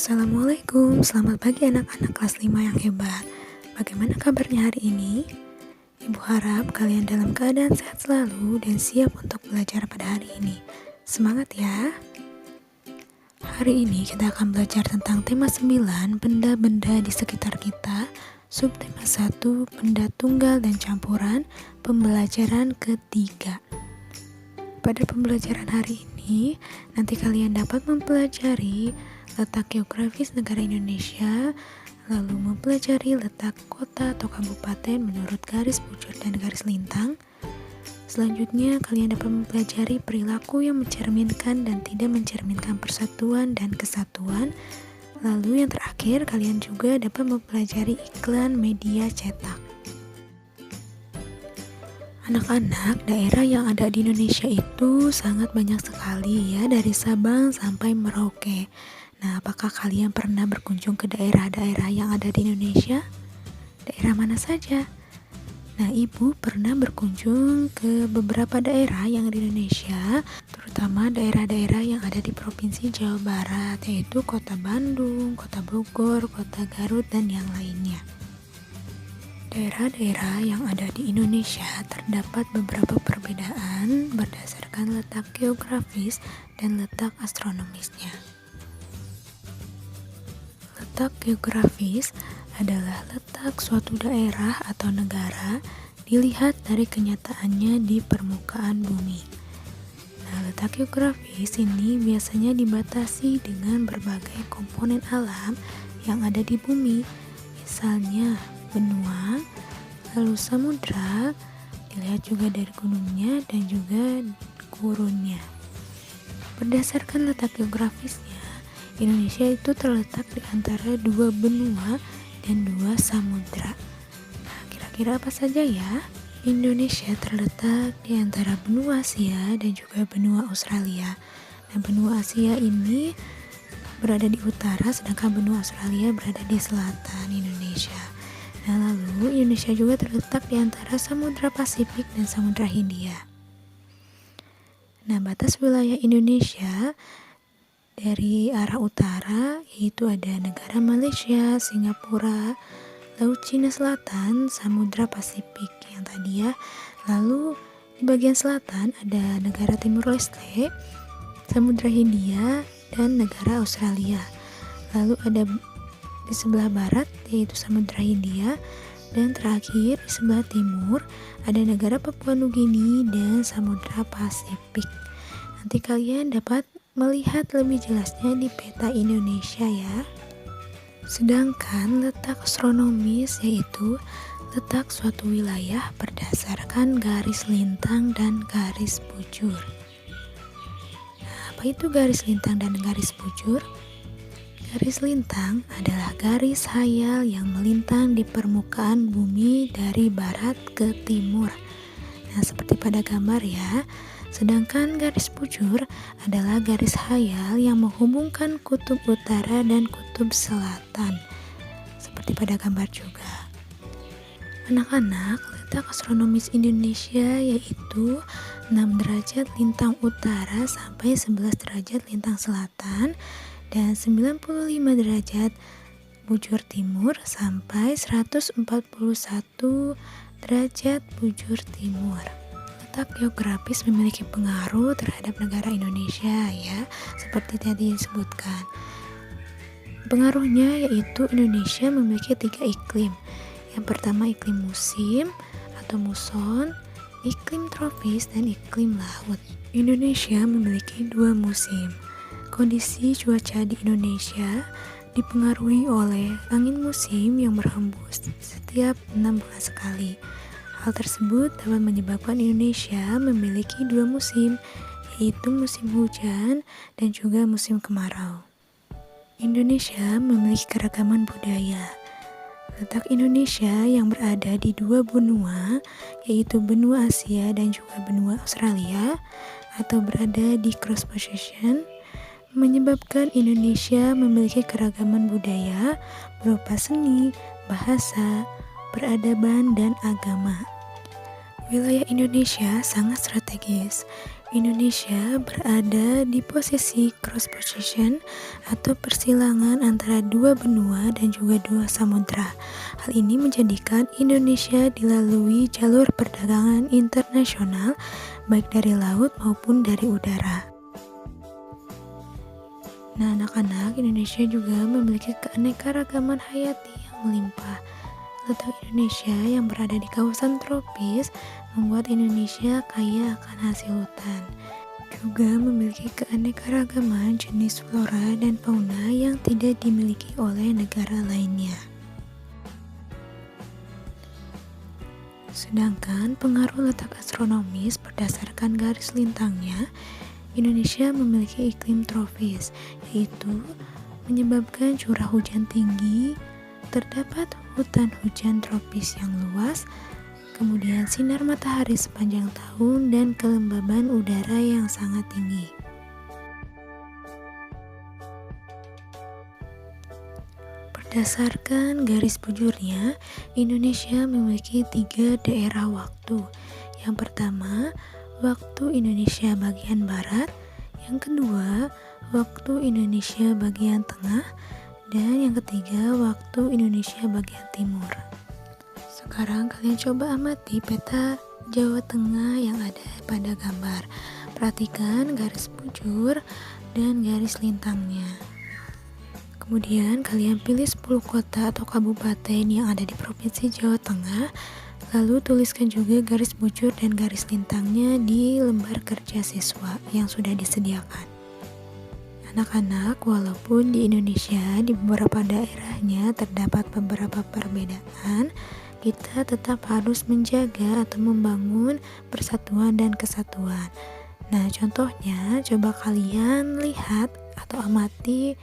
Assalamualaikum, selamat pagi anak-anak kelas 5 yang hebat. Bagaimana kabarnya hari ini? Ibu harap kalian dalam keadaan sehat selalu dan siap untuk belajar pada hari ini. Semangat ya! Hari ini kita akan belajar tentang tema 9, benda-benda di sekitar kita. Subtema 1, benda tunggal dan campuran, pembelajaran ketiga. Pada pembelajaran hari ini, nanti kalian dapat mempelajari letak geografis negara Indonesia, lalu mempelajari letak kota atau kabupaten menurut garis bujur dan garis lintang. Selanjutnya, kalian dapat mempelajari perilaku yang mencerminkan dan tidak mencerminkan persatuan dan kesatuan. Lalu yang terakhir, kalian juga dapat mempelajari iklan media cetak. Anak-anak, daerah yang ada di Indonesia itu sangat banyak sekali ya, dari Sabang sampai Merauke. Nah, apakah kalian pernah berkunjung ke daerah-daerah yang ada di Indonesia? Daerah mana saja? Nah, Ibu pernah berkunjung ke beberapa daerah yang ada di Indonesia, terutama daerah-daerah yang ada di Provinsi Jawa Barat, yaitu Kota Bandung, Kota Bogor, Kota Garut, dan yang lainnya. Daerah-daerah yang ada di Indonesia terdapat beberapa perbedaan berdasarkan letak geografis dan letak astronomisnya. Letak geografis adalah letak suatu daerah atau negara dilihat dari kenyataannya di permukaan bumi. Nah, letak geografis ini biasanya dibatasi dengan berbagai komponen alam yang ada di bumi, misalnya benua, lalu samudra, dilihat juga dari gunungnya dan juga gurunnya. Berdasarkan letak geografisnya, Indonesia itu terletak di antara dua benua dan dua samudra. Nah, kira-kira apa saja ya? Indonesia terletak di antara benua Asia dan juga benua Australia. Nah, benua Asia ini berada di utara, sedangkan benua Australia berada di selatan Indonesia. Nah, lalu Indonesia juga terletak di antara Samudra Pasifik dan Samudra Hindia. Nah, batas wilayah Indonesia dari arah utara yaitu ada negara Malaysia, Singapura, Laut Cina Selatan, Samudra Pasifik yang tadi ya. Lalu di bagian selatan ada negara Timur Leste, Samudra Hindia, dan negara Australia. Lalu ada di sebelah barat yaitu Samudra Hindia, dan terakhir di sebelah timur ada negara Papua Nugini dan Samudra Pasifik. Nanti kalian dapat melihat lebih jelasnya di peta Indonesia ya. Sedangkan letak astronomis yaitu letak suatu wilayah berdasarkan garis lintang dan garis bujur. Nah, apa itu garis lintang dan garis bujur? Garis lintang adalah garis hayal yang melintang di permukaan bumi dari barat ke timur. Nah, seperti pada gambar ya. Sedangkan garis bujur adalah garis hayal yang menghubungkan kutub utara dan kutub selatan. Seperti pada gambar juga. Anak-anak, letak astronomis Indonesia yaitu 6 derajat lintang utara sampai 11 derajat lintang selatan, dan 95 derajat bujur timur sampai 141 derajat bujur timur. Letak geografis memiliki pengaruh terhadap negara Indonesia ya, seperti tadi disebutkan. Pengaruhnya yaitu Indonesia memiliki 3 iklim. Yang pertama iklim musim atau muson, iklim tropis, dan iklim laut. Indonesia memiliki 2 musim. Kondisi cuaca di Indonesia dipengaruhi oleh angin musim yang berhembus setiap 6 bulan sekali. Hal tersebut dapat menyebabkan Indonesia memiliki 2 musim, yaitu musim hujan dan juga musim kemarau. Indonesia memiliki keragaman budaya. Letak Indonesia yang berada di 2 benua, yaitu benua Asia dan juga benua Australia, atau berada di cross position, menyebabkan Indonesia memiliki keragaman budaya berupa seni, bahasa, peradaban, dan agama. Wilayah Indonesia sangat strategis. Indonesia berada di posisi cross position atau persilangan antara dua benua dan juga dua samudra. Hal ini menjadikan Indonesia dilalui jalur perdagangan internasional baik dari laut maupun dari udara. Nah, anak-anak, Indonesia juga memiliki keanekaragaman hayati yang melimpah. Letak Indonesia yang berada di kawasan tropis membuat Indonesia kaya akan hasil hutan. Juga memiliki keanekaragaman jenis flora dan fauna yang tidak dimiliki oleh negara lainnya. Sedangkan pengaruh letak astronomis berdasarkan garis lintangnya, Indonesia memiliki iklim tropis, yaitu menyebabkan curah hujan tinggi, terdapat hutan hujan tropis yang luas, kemudian sinar matahari sepanjang tahun, dan kelembaban udara yang sangat tinggi. Berdasarkan garis bujurnya, Indonesia memiliki 3 daerah waktu. Yang pertama, waktu Indonesia bagian barat. Yang kedua, waktu Indonesia bagian tengah. Dan yang ketiga, waktu Indonesia bagian timur. Sekarang kalian coba amati peta Jawa Tengah yang ada pada gambar. Perhatikan garis bujur dan garis lintangnya. Kemudian kalian pilih 10 kota atau kabupaten yang ada di Provinsi Jawa Tengah. Lalu tuliskan juga garis bujur dan garis lintangnya di lembar kerja siswa yang sudah disediakan. Anak-anak, walaupun di Indonesia di beberapa daerahnya terdapat beberapa perbedaan, kita tetap harus menjaga atau membangun persatuan dan kesatuan. Nah, contohnya coba kalian lihat atau amati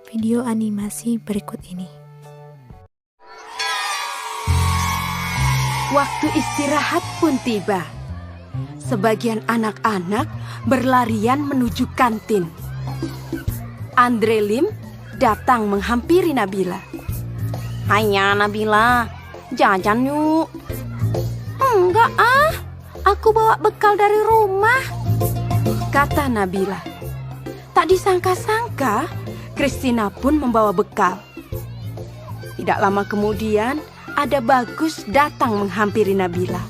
video animasi berikut ini. Waktu istirahat pun tiba. Sebagian anak-anak berlarian menuju kantin. Andre Lim datang menghampiri Nabila. "Haiya Nabila, jajan yuk." "Enggak aku bawa bekal dari rumah," kata Nabila. Tak disangka-sangka, Christina pun membawa bekal. Tidak lama kemudian, ada Bagus datang menghampiri Nabila.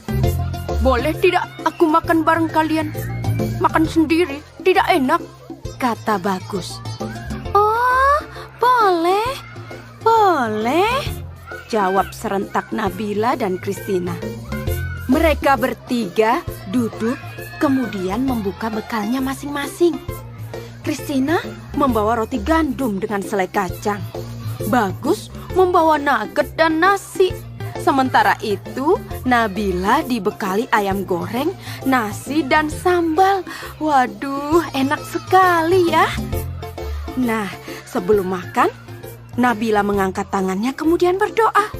"Boleh tidak aku makan bareng kalian? Makan sendiri tidak enak," kata Bagus. "Oh, boleh, jawab serentak Nabila dan Christina. Mereka bertiga duduk, kemudian membuka bekalnya masing-masing. Christina membawa roti gandum dengan selai kacang. Bagus membawa nugget dan nasi. Sementara itu, Nabila dibekali ayam goreng, nasi, dan sambal. Waduh, enak sekali ya. Nah, sebelum makan, Nabila mengangkat tangannya kemudian berdoa.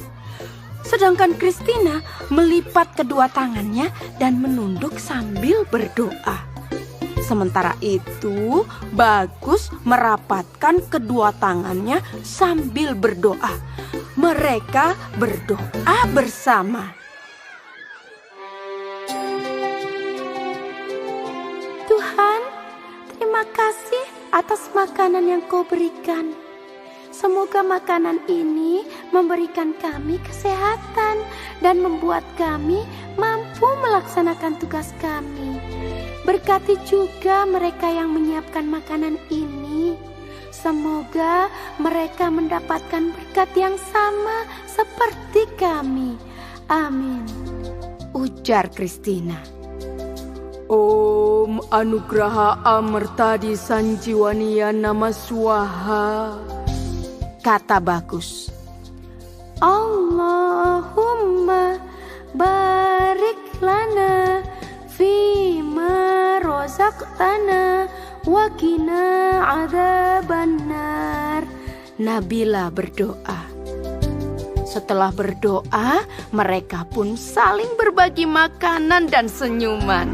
Sedangkan Christina melipat kedua tangannya dan menunduk sambil berdoa. Sementara itu, Bagus merapatkan kedua tangannya sambil berdoa. Mereka berdoa bersama. "Tuhan, terima kasih atas makanan yang Kau berikan. Semoga makanan ini memberikan kami kesehatan dan membuat kami mampu melaksanakan tugas kami. Berkati juga mereka yang menyiapkan makanan ini. Semoga mereka mendapatkan berkat yang sama seperti kami. Amin," ujar Christina. "Om Anugraha Amartadi Sanjiwaniya Nama Swaha," kata Bagus. "Allahumma barik lana fima rozaqtana wa qina adzabannar," Nabila berdoa. Setelah berdoa, mereka pun saling berbagi makanan dan senyuman.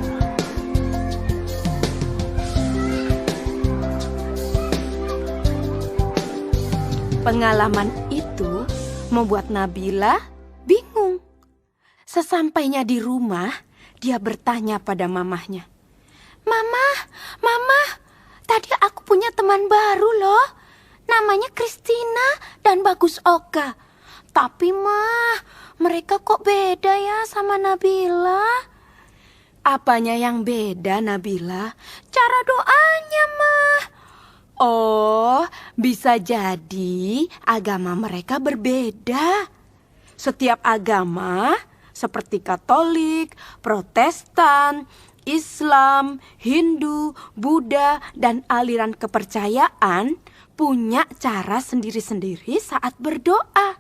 Pengalaman itu membuat Nabila bingung. Sesampainya di rumah, dia bertanya pada mamahnya, Mama, Mama, tadi aku punya teman baru loh. Namanya Christina dan Bagus Oka. Tapi Mah, mereka kok beda ya sama Nabila? Apanya yang beda, Nabila? Cara doanya, Mah. Oh, bisa jadi agama mereka berbeda. Setiap agama seperti Katolik, Protestan, Islam, Hindu, Buddha, dan aliran kepercayaan punya cara sendiri-sendiri saat berdoa.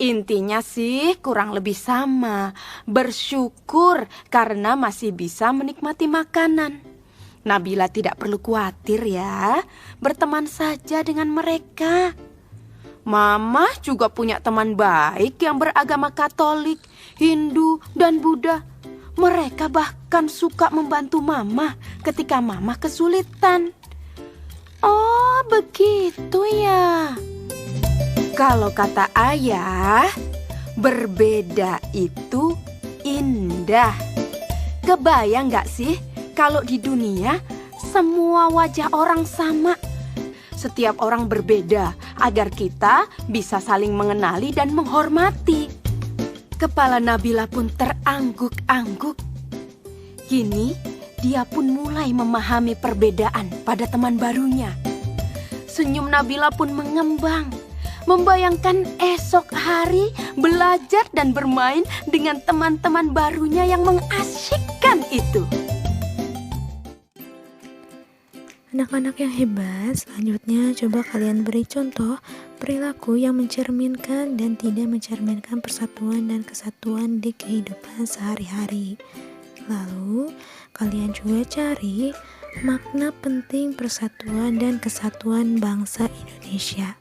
Intinya sih kurang lebih sama, bersyukur karena masih bisa menikmati makanan. Nabila tidak perlu khawatir ya, berteman saja dengan mereka. Mama juga punya teman baik yang beragama Katolik, Hindu, dan Buddha. Mereka bahkan suka membantu Mama ketika Mama kesulitan. Oh, begitu ya. Kalau kata ayah, berbeda itu indah. Kebayang gak sih kalau di dunia semua wajah orang sama? Setiap orang berbeda agar kita bisa saling mengenali dan menghormati. Kepala Nabila pun terangguk-angguk. Kini dia pun mulai memahami perbedaan pada teman barunya. Senyum Nabila pun mengembang, membayangkan esok hari belajar dan bermain dengan teman-teman barunya yang mengasyikkan itu. Anak-anak yang hebat, selanjutnya coba kalian beri contoh perilaku yang mencerminkan dan tidak mencerminkan persatuan dan kesatuan di kehidupan sehari-hari. Lalu, kalian juga cari makna penting persatuan dan kesatuan bangsa Indonesia.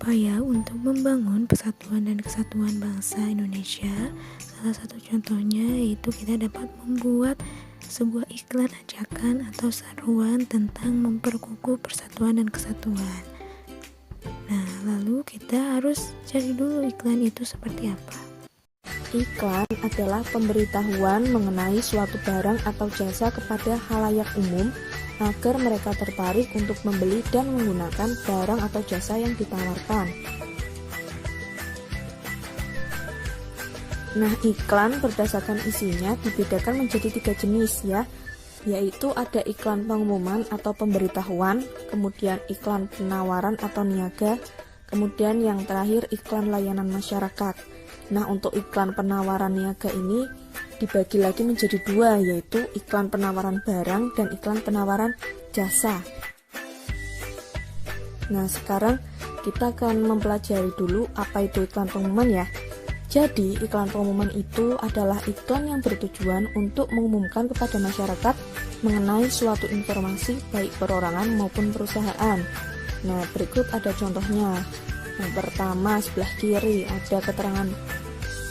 Upaya untuk membangun persatuan dan kesatuan bangsa Indonesia, salah satu contohnya yaitu kita dapat membuat sebuah iklan ajakan atau seruan tentang memperkukuh persatuan dan kesatuan. Nah, lalu kita harus cari dulu iklan itu seperti apa. Iklan adalah pemberitahuan mengenai suatu barang atau jasa kepada khalayak umum agar mereka tertarik untuk membeli dan menggunakan barang atau jasa yang ditawarkan. Nah, iklan berdasarkan isinya dibedakan menjadi 3 jenis ya, yaitu ada iklan pengumuman atau pemberitahuan, kemudian iklan penawaran atau niaga, kemudian yang terakhir iklan layanan masyarakat. Nah, untuk iklan penawaran niaga ini dibagi lagi menjadi 2, yaitu iklan penawaran barang dan iklan penawaran jasa. Nah, sekarang kita akan mempelajari dulu apa itu iklan pengumuman ya. Jadi, iklan pengumuman itu adalah iklan yang bertujuan untuk mengumumkan kepada masyarakat mengenai suatu informasi baik perorangan maupun perusahaan. Nah, berikut ada contohnya. Yang pertama, sebelah kiri ada keterangan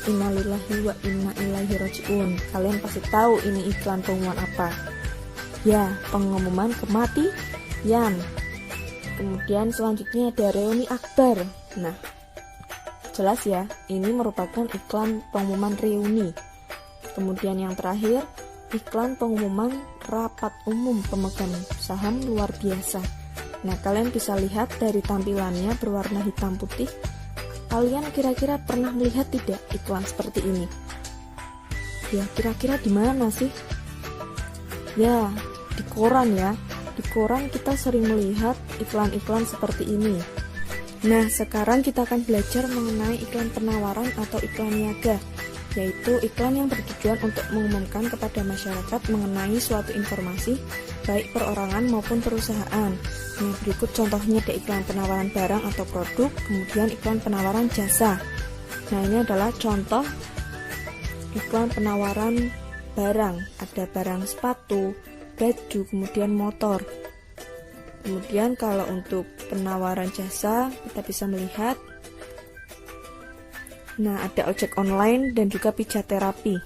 innalillahi wa inna ilaihi raji'un. Kalian pasti tahu ini iklan pengumuman apa. Ya, pengumuman kematian. Kemudian selanjutnya ada reuni akbar. Nah, jelas ya, ini merupakan iklan pengumuman reuni. Kemudian yang terakhir, iklan pengumuman rapat umum pemegang saham luar biasa. Nah, kalian bisa lihat dari tampilannya berwarna hitam putih. Kalian kira-kira pernah melihat tidak iklan seperti ini? Ya, kira-kira di mana sih? Ya, di koran ya. Di koran kita sering melihat iklan-iklan seperti ini. Nah, sekarang kita akan belajar mengenai iklan penawaran atau iklan niaga, yaitu iklan yang bertujuan untuk mengumumkan kepada masyarakat mengenai suatu informasi, baik perorangan maupun perusahaan. Nah, berikut contohnya ada iklan penawaran barang atau produk, kemudian iklan penawaran jasa. Nah, ini adalah contoh iklan penawaran barang. Ada barang sepatu, baju, kemudian motor. Kemudian kalau untuk penawaran jasa, kita bisa melihat, nah, ada ojek online dan juga pijat terapi.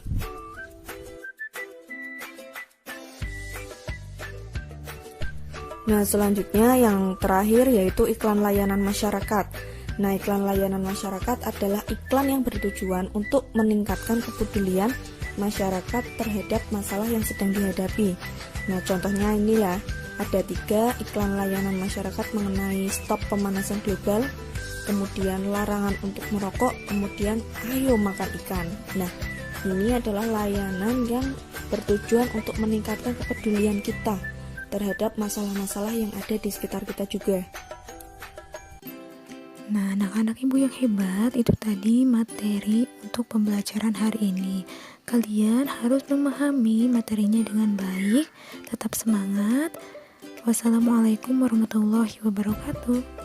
Nah, selanjutnya yang terakhir yaitu iklan layanan masyarakat. Nah, iklan layanan masyarakat adalah iklan yang bertujuan untuk meningkatkan kepedulian masyarakat terhadap masalah yang sedang dihadapi. Nah, contohnya inilah, ada 3 iklan layanan masyarakat mengenai stop pemanasan global, kemudian larangan untuk merokok, kemudian ayo makan ikan. Nah, ini adalah layanan yang bertujuan untuk meningkatkan kepedulian kita terhadap masalah-masalah yang ada di sekitar kita juga. Nah, anak-anak ibu yang hebat, itu tadi materi untuk pembelajaran hari ini. Kalian harus memahami materinya dengan baik, tetap semangat. Wassalamualaikum warahmatullahi wabarakatuh.